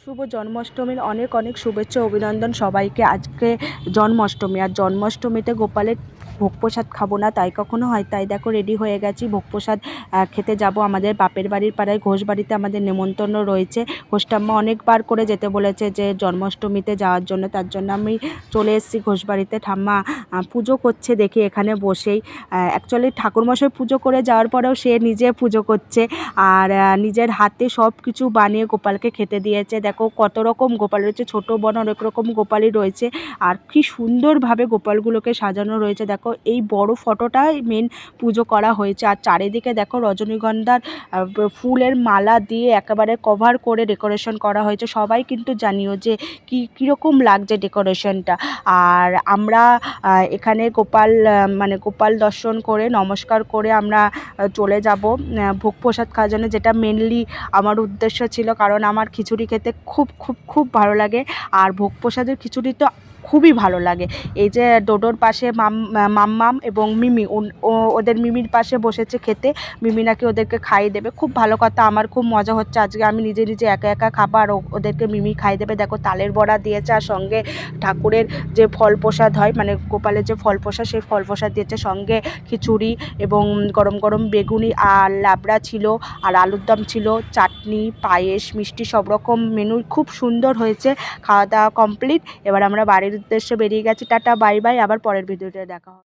শুভ জন্মাষ্টমীর অনেক অনেক শুভেচ্ছা অভিনন্দন সবাইকে। আজকে জন্মাষ্টমী, আর জন্মাষ্টমীতে গোপালের ভোগ প্রসাদ খাবো না তাই কখনো হয়? তাই দেখো রেডি হয়ে গেছি, ভোগ প্রসাদ খেতে যাব। আমাদের বাপের বাড়ির পাড়ায় ঘোষ বাড়িতে আমাদের নেমন্তন্ন রয়েছে। ঘোষটাম্মা অনেকবার করে যেতে বলেছে যে জন্মাষ্টমীতে যাওয়ার জন্য, তার জন্য আমি চলে এসেছি ঘোষ বাড়িতে। ঠাম্মা পুজো করছে দেখি এখানে বসেই। অ্যাকচুয়ালি ঠাকুরমশাই পুজো করে যাওয়ার পরেও সে নিজে পুজো করছে, আর নিজের হাতে সব কিছু বানিয়ে গোপালকে খেতে দিয়েছে। দেখো কত রকম গোপাল রয়েছে, ছোট বড় অনেক রকম গোপালই রয়েছে, আর কি সুন্দরভাবে গোপালগুলোকে সাজানো রয়েছে। দেখো এই বড় ফটোটাই মেন পুজো করা হয়েছে, আর চারিদিকে দেখো রজনীগন্ধার ফুলের মালা দিয়ে একেবারে কভার করে ডেকোরেশন করা হয়েছে। সবাই কিন্তু জানিও যে কীরকম লাগছে ডেকোরেশনটা। আর আমরা এখানে গোপাল দর্শন করে নমস্কার করে আমরা চলে যাব ভোগ প্রসাদ খাওয়ার জন্য, যেটা মেনলি আমার উদ্দেশ্য ছিল, কারণ আমার খিচুড়ি খেতে খুব খুব খুব ভালো লাগে। আর ভোগ প্রসাদের খিচুড়ি তো খুবই ভালো লাগে। এই যে ডোডোর পাশে মাম্মাম এবং মিমি, ওদের মিমির পাশে বসেছে খেতে। মিমি নাকি ওদেরকে খাইয়ে দেবে, খুব ভালো কথা। আমার খুব মজা হচ্ছে আজকে, আমি নিজে নিজে একা একা খাবার, ওদেরকে মিমি খাইয়ে দেবে। দেখো তালের বড়া দিয়েছে, আর সঙ্গে ঠাকুরের যে ফল প্রসাদ হয়, মানে গোপালের যে ফল প্রসাদ, সেই ফল প্রসাদ দিয়েছে, সঙ্গে খিচুড়ি এবং গরম গরম বেগুনি আর লাবড়া ছিল, আর আলুর দম ছিল, চাটনি, পায়েস, মিষ্টি, সব রকম মেনু খুব সুন্দর হয়েছে। খাওয়া দাওয়া কমপ্লিট, এবার আমরা বাড়ির উদ্দেশ্যে বেরিয়ে গেছি। টাটা, বাই বাই, আবার পরের ভিডিওতে দেখা হবে।